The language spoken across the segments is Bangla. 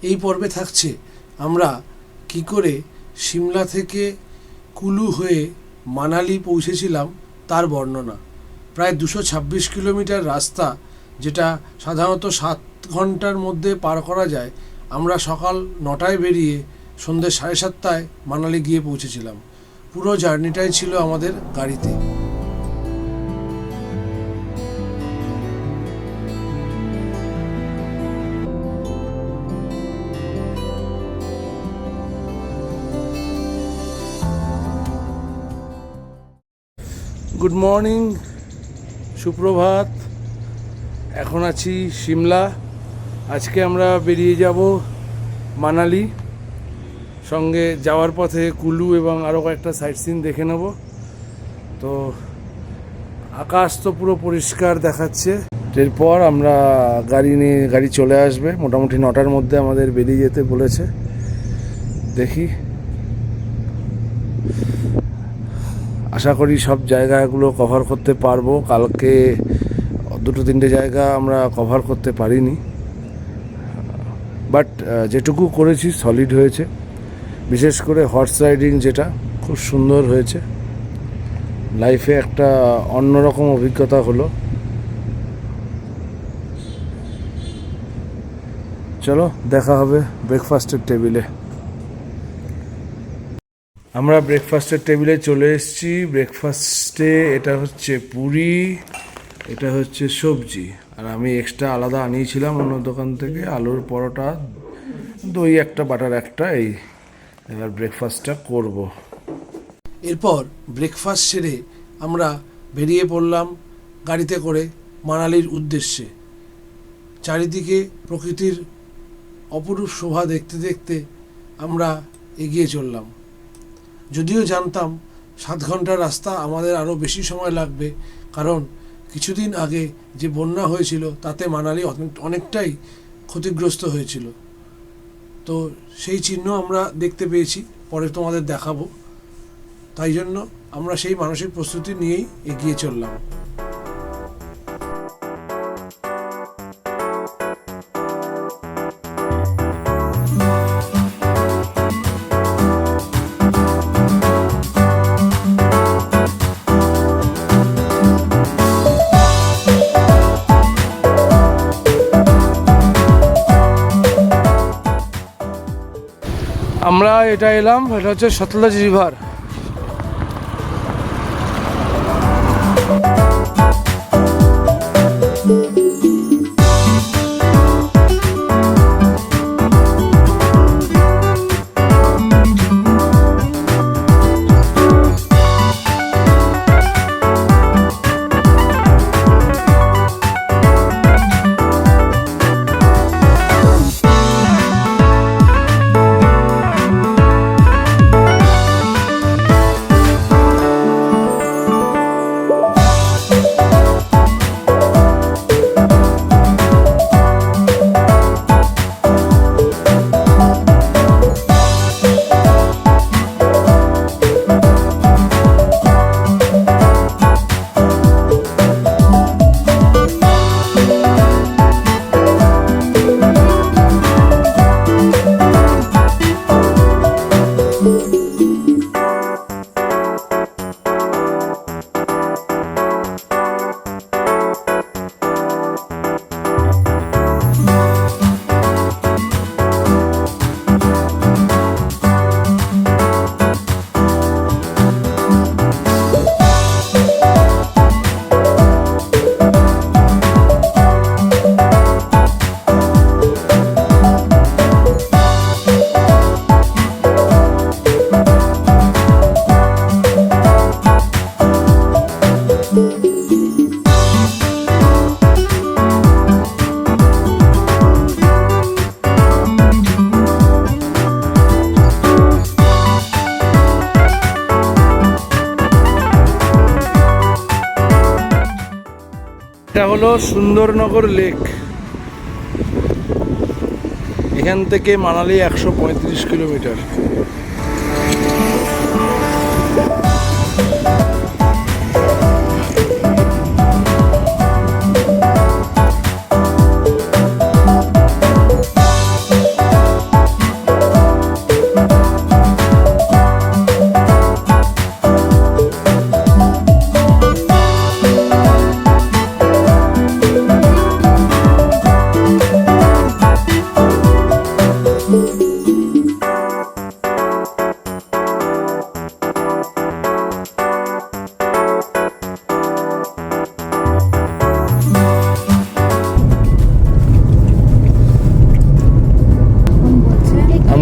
এই পর্বে থাকছে আমরা কি করে সিমলা থেকে কুলু হয়ে মানালি পৌঁছেছিলাম তার বর্ণনা। প্রায় 226 কিলোমিটার রাস্তা, যেটা সাধারণত 7 ঘন্টার মধ্যে পার করা যায়। আমরা সকাল 9টায় বেরিয়ে সন্ধ্যে 7:30টায় মানালি গিয়ে পৌঁছেছিলাম। পুরো জার্নিটাই ছিল আমাদের গাড়িতে। গুড মর্নিং, সুপ্রভাত। এখন আছি সিমলা। আজকে আমরা বেরিয়ে যাব মানালি। সঙ্গে যাওয়ার পথে কুলু এবং আরও কয়েকটা সাইট সিন দেখে নেব। তো আকাশ তো পুরো পরিষ্কার দেখাচ্ছে। এরপর আমরা গাড়ি চলে আসবে। মোটামুটি 9টার মধ্যে আমাদের বেরিয়ে যেতে বলেছে। দেখি, আশা করি সব জায়গাগুলো কভার করতে পারবো। কালকে 2-3টে জায়গা আমরা কভার করতে পারিনি, বাট যেটুকু করেছি সলিড হয়েছে। বিশেষ করে হর্স রাইডিং, যেটা খুব সুন্দর হয়েছে। লাইফে একটা অন্যরকম অভিজ্ঞতা হলো। চলো, দেখা হবে ব্রেকফাস্টের টেবিলে। আমরা ব্রেকফাস্টের টেবিলে চলে এসেছি। ব্রেকফাস্টে এটা হচ্ছে পুরি, এটা হচ্ছে সবজি, আর আমি এক্সট্রা আলাদা আনিয়েছিলাম অন্য দোকান থেকে আলুর পরোটা, দই একটা, বাটার একটা। এই এবার ব্রেকফাস্টটা করব। এরপর ব্রেকফাস্ট সেরে আমরা বেরিয়ে পড়লাম গাড়িতে করে মানালির উদ্দেশ্যে। চারিদিকে প্রকৃতির অপরূপ শোভা দেখতে দেখতে আমরা এগিয়ে চললাম। যদিও জানতাম 7 ঘন্টার রাস্তা, আমাদের আরও বেশি সময় লাগবে, কারণ কিছুদিন আগে যে বন্যা হয়েছিল তাতে মানালি অনেকটাই ক্ষতিগ্রস্ত হয়েছিল। তো সেই চিহ্ন আমরা দেখতে পেয়েছি, পরে তোমাদের দেখাবো। তাই জন্য আমরা সেই মানসিক প্রস্তুতি নিয়েই এগিয়ে চললাম। আমরা এটা এলাম, এটা হচ্ছে সতলজ রিভার। এটা হলো সুন্দরনগর লেক। এখান থেকে মানালি 135 কিলোমিটার।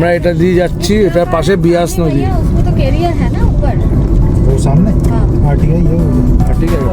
আমরা এটা দিয়ে যাচ্ছি, এটা পাশে বিয়াস নদী। भैया उसमें तो कैरियर है ना ऊपर। वो सामने हाँ। हाँ ठीक है ये हो गया। ঠিক আছে।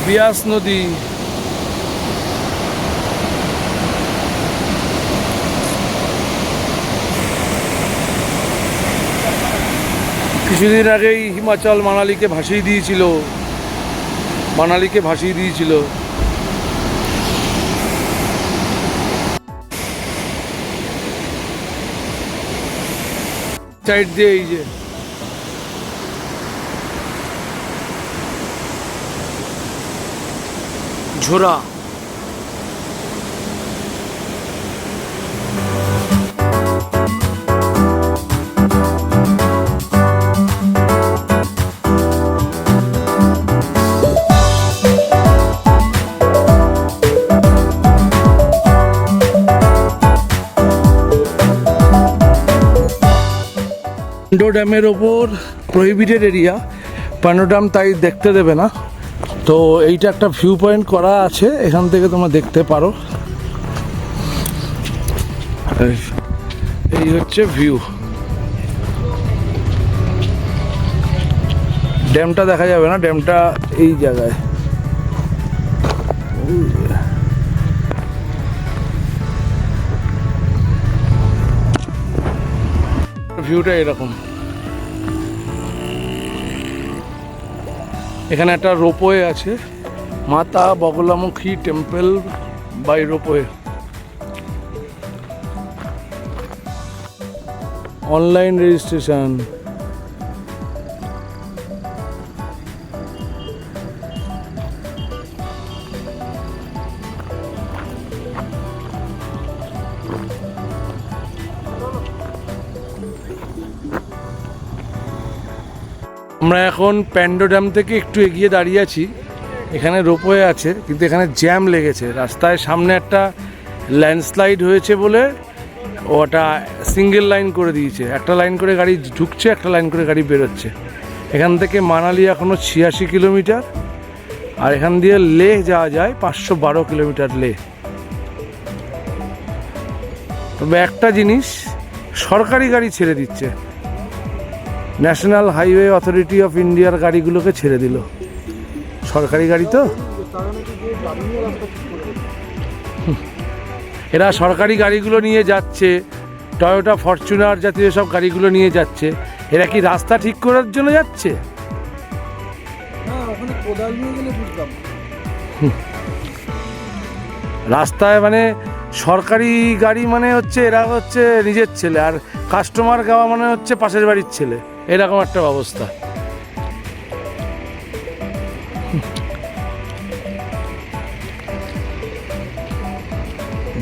বিয়াস নদী। কিছুদিন আগেই হিমাচল মানালিকে ভাসিয়ে দিয়েছিল, সাইড দিয়ে এই যে ঝোরা। পান্ডো ড্যামের ওপর প্রহিবিটেড এরিয়া, পান্ডো ড্যাম তাই দেখতে দেবে না। তো এইটা একটা ভিউ পয়েন্ট করা আছে, এখান থেকে তোমরা দেখতে পারো। এই হচ্ছে ভিউ, ড্যামটা দেখা যাবে না, ড্যামটা এই জায়গায়। ভিউটা এরকম। এখানে একটা রোপওয়ে আছে, Mata Baglamukhi temple by ropeway. Online registration. আমরা এখন প্যান্ডো ড্যাম থেকে একটু এগিয়ে দাঁড়িয়ে আছি। এখানে রোপওয়ে আছে, কিন্তু এখানে জ্যাম লেগেছে রাস্তায়। সামনে একটা ল্যান্ডস্লাইড হয়েছে বলে ওটা সিঙ্গেল লাইন করে দিয়েছে, একটা লাইন করে গাড়ি ঢুকছে, একটা লাইন করে গাড়ি বেরোচ্ছে। এখান থেকে মানালি এখনও 86 কিলোমিটার, আর এখান দিয়ে লেহ যাওয়া যায় 512 কিলোমিটার লেহ। তবে একটা জিনিস, সরকারি গাড়ি ছেড়ে দিচ্ছে, ন্যাশনাল হাইওয়ে অথরিটি অফ ইন্ডিয়ার গাড়িগুলোকে ছেড়ে দিল। সরকারি গাড়ি তো, এরা সরকারি গাড়িগুলো নিয়ে যাচ্ছে, টয়োটা ফরচুনার জাতীয় সব গাড়িগুলো নিয়ে যাচ্ছে। এরা কি রাস্তা ঠিক করার জন্য যাচ্ছে? রাস্তায় মানে সরকারি গাড়ি মানে হচ্ছে এরা হচ্ছে নিজের ছেলে, আর কাস্টমার গাওয়া মানে হচ্ছে পাশের বাড়ির ছেলে, এরকম একটা অবস্থা।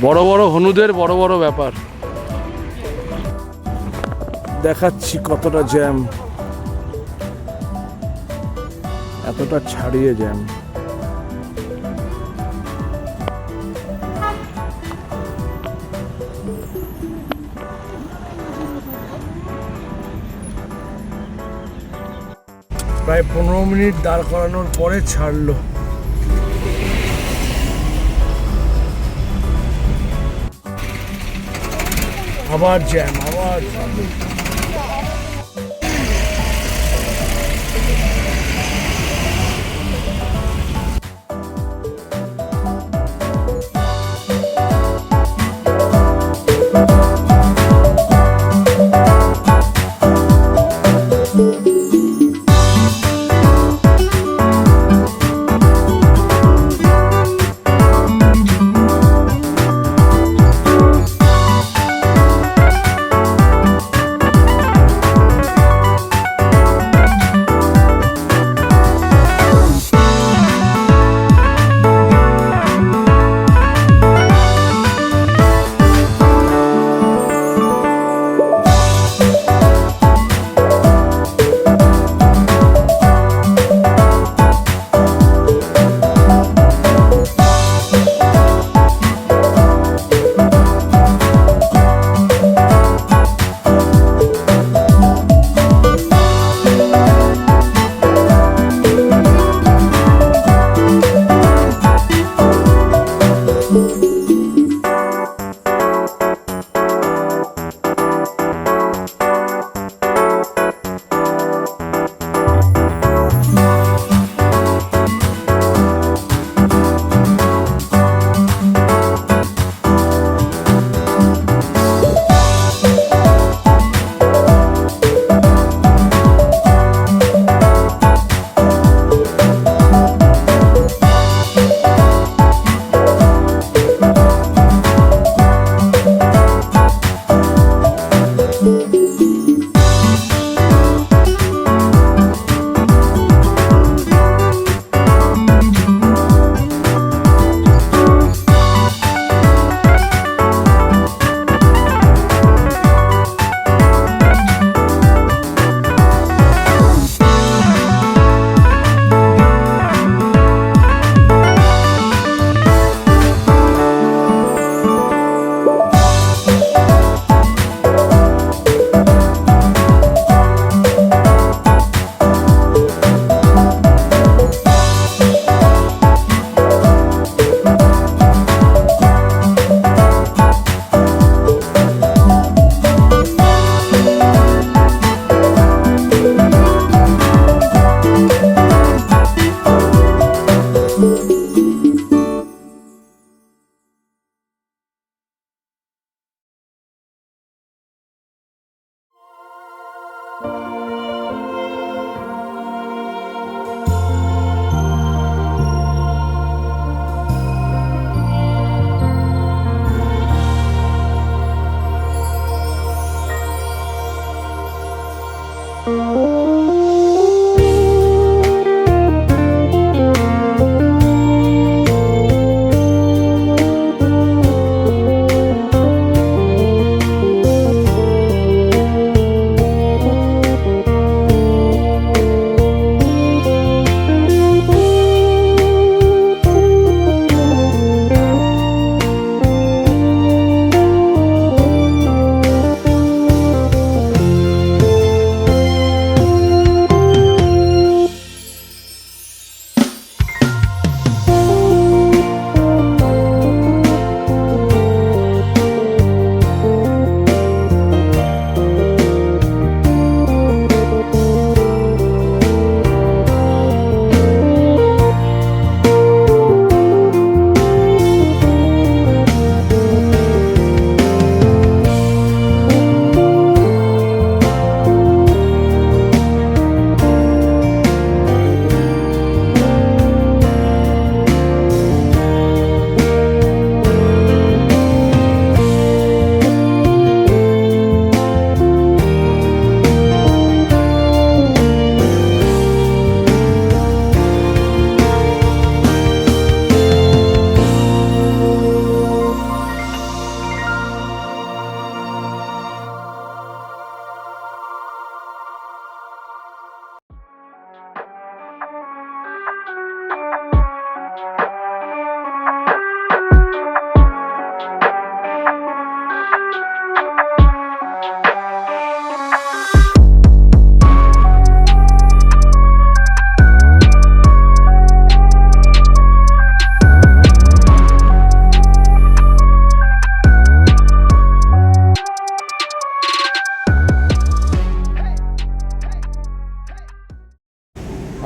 বড় বড় হনুদের বড় বড় ব্যাপার। দেখাচ্ছি কতটা জ্যাম, এতটা ছাড়িয়ে জ্যাম। প্রায় 15 মিনিট দাঁড় করানোর পরে ছাড়লো। আবার জ্যাম, আবার জ্যাম।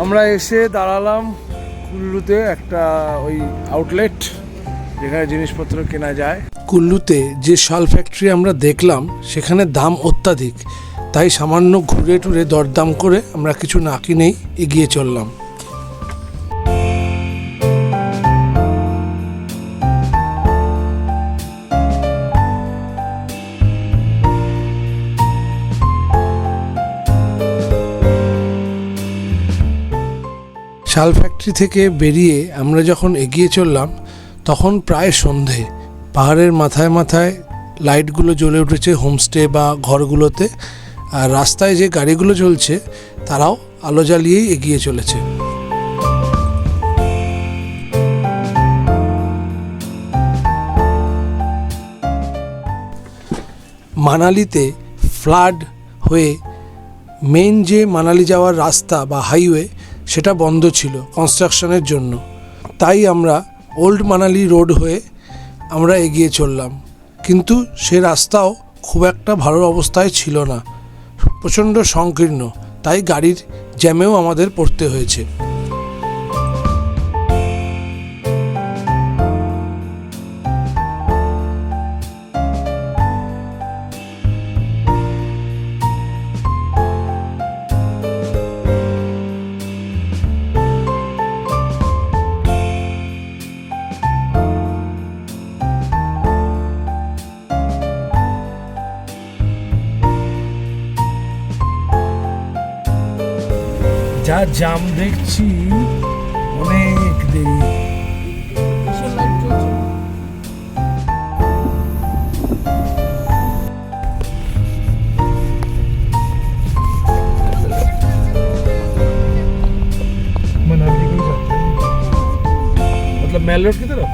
আমরা এসে দাঁড়ালাম কুল্লুতে, একটা ওই আউটলেট যেখানে জিনিসপত্র কেনা যায়। কুল্লুতে যে শাল ফ্যাক্টরি আমরা দেখলাম সেখানে দাম অত্যাধিক, তাই সামান্য ঘুরে টুরে দরদাম করে আমরা কিছু না কিনেই এগিয়ে চললাম। শাল ফ্যাক্টরি থেকে বেরিয়ে আমরা যখন এগিয়ে চললাম তখন প্রায় সন্ধে। পাহাড়ের মাথায় মাথায় লাইটগুলো জ্বলে উঠেছে হোমস্টে বা ঘরগুলোতে, আর রাস্তায় যে গাড়িগুলো চলছে তারাও আলো জ্বালিয়েই এগিয়ে চলেছে। মানালিতে ফ্লাড হয়ে মেইন যে মানালি যাওয়ার রাস্তা বা হাইওয়ে সেটা বন্ধ ছিল কনস্ট্রাকশনের জন্য, তাই আমরা ওল্ড মানালি রোড হয়ে আমরা এগিয়ে চললাম। কিন্তু সে রাস্তাও খুব একটা ভালো অবস্থায় ছিল না, প্রচণ্ড সংকীর্ণ, তাই গাড়ির জ্যামেও আমাদের পড়তে হয়েছে। যা জাম দেখছি অনেক দেরি। मनाली को जाते हैं। मतलब मेल रोड की तरफ?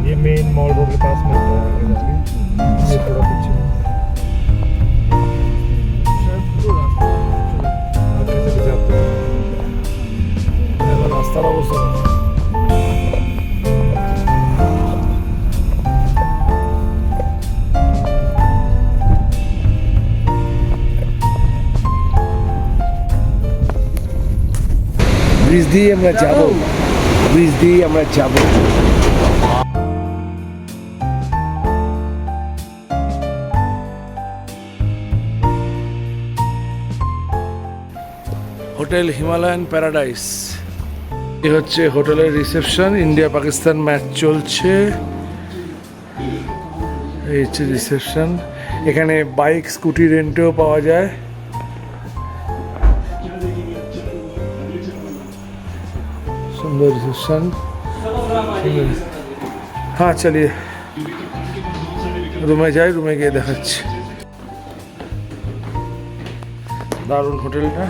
ये मेन मॉल रोड के पास मिलता है आगे जाके। ये थोड़ा पीछे आप कैसे भी जाते हैं? রাস্তার অবস্থা ব্রিজ দিয়ে আমরা যাব, ব্রিজ দিয়ে আমরা যাব। Hotel Himalayan paradise. এই হচ্ছে হোটেলের রিসেপশন। ইন্ডিয়া পাকিস্তান ম্যাচ চলছে। এই হচ্ছে রিসেপশন। এখানে বাইক স্কুটি রেন্টেও পাওয়া যায়। সুন্দর রিসেপশন। হ্যাঁ চলিয়ে রুমে যাই, রুমে গিয়ে দেখাচ্ছি। দারুণ হোটেলটা।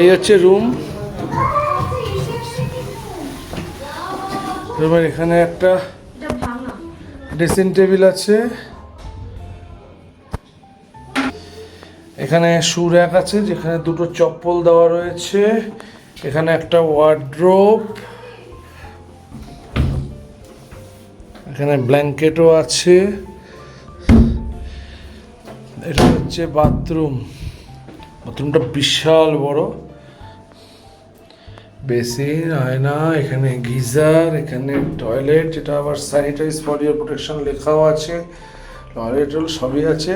এই হচ্ছে রুম। রুমের এখানে একটা ড্রেসিং টেবিল আছে। এখানে শু র্যাক আছে যেখানে দুটো চপ্পল দেওয়া রয়েছে। এখানে একটা ওয়ার্ড্রোব। এখানে ব্ল্যাঙ্কেটও আছে। এটা হচ্ছে বাথরুম। বাথরুমটা বিশাল বড়। বেসিন, আয়না, এখানে গিজার, এখানে টয়লেট, যেটা আবার স্যানিটাইজ ফর ইওর প্রোটেকশন লেখাও আছে। টয়লেট সবই আছে।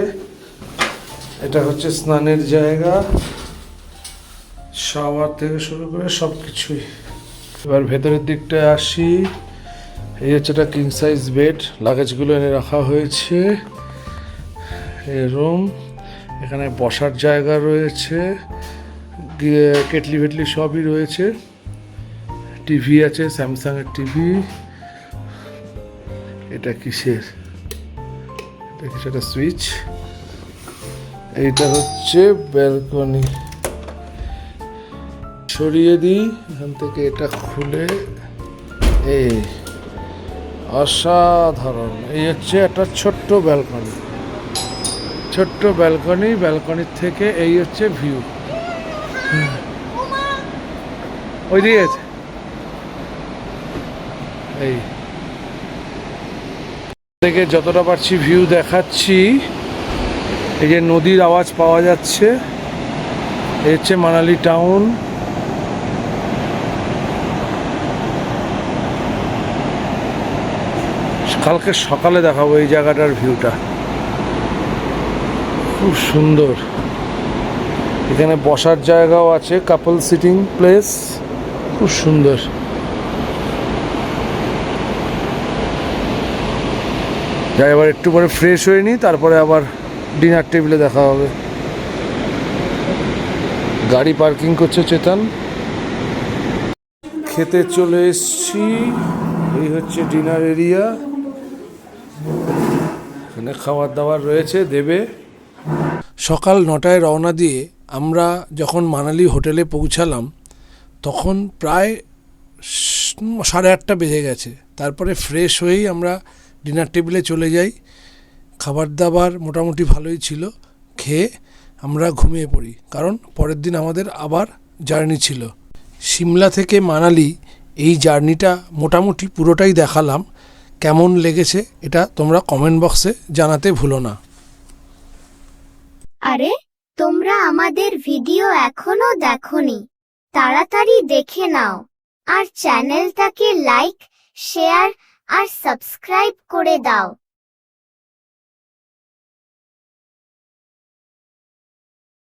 এটা হচ্ছে স্নানের জায়গা, শাওয়ার থেকে শুরু করে সব কিছুই। এবার ভেতরের দিকটায় আসি। এই হচ্ছে একটা কিং সাইজ বেড, লাগেজগুলো এনে রাখা হয়েছে। এই রুম। এখানে বসার জায়গা রয়েছে, কেটলি ফেটলি সবই রয়েছে। টিভি আছে, স্যামসাং এর টিভি। এটা কিসের? এটা কিছু একটা সুইচ। এইটা হচ্ছে ব্যালকনি। সরিয়ে দিই এখান থেকে, এটা খুলে। এই অসাধারণ। এই হচ্ছে একটা ছোট্ট ব্যালকনি। ছোট্ট ব্যালকনি। ব্যালকনির থেকে এই হচ্ছে ভিউ। ওই দিকে আছে। এই থেকে যতটা পারছি ভিউ দেখাচ্ছি। এই যে নদীর আওয়াজ পাওয়া যাচ্ছে। এই হচ্ছে মানালি টাউন। কালকে সকালে দেখাবো এই জায়গাটার ভিউটা। খুব সুন্দর। এখানে বসার জায়গাও আছে, কাপল সিটিং প্লেস। খুব সুন্দর। যাই এবার একটু পরে ফ্রেশ হয়ে নিই, তারপরে আবার ডিনার টেবিলে দেখা হবে। গাড়ি পার্কিং করছে চেতন। খেতে চলে এসছি। এই হচ্ছে ডিনার এরিয়া। এখানে খাবার দাবার রয়েছে, দেবে। সকাল 9টায় রওনা দিয়ে আমরা যখন মানালি হোটেলে পৌঁছালাম তখন প্রায় 8:30 বেজে গেছে। তারপরে ফ্রেশ হয়েই আমরা ডিনার টেবিলে চলে যাই। খাবার দাবার মোটামুটি ভালোই ছিল। খেয়ে আমরা ঘুমিয়ে পড়ি, কারণ পরের দিন আমাদের আবার জার্নি ছিল। সিমলা থেকে মানালি এই জার্নিটা মোটামুটি পুরোটাই দেখালাম। কেমন লেগেছে এটা তোমরা কমেন্ট বক্সে জানাতে ভুলো না। আরে তোমরা আমাদের ভিডিও এখনো দেখোনি, তাড়াতাড়ি দেখে নাও আর চ্যানেলটাকে লাইক, শেয়ার আর সাবস্ক্রাইব করে দাও।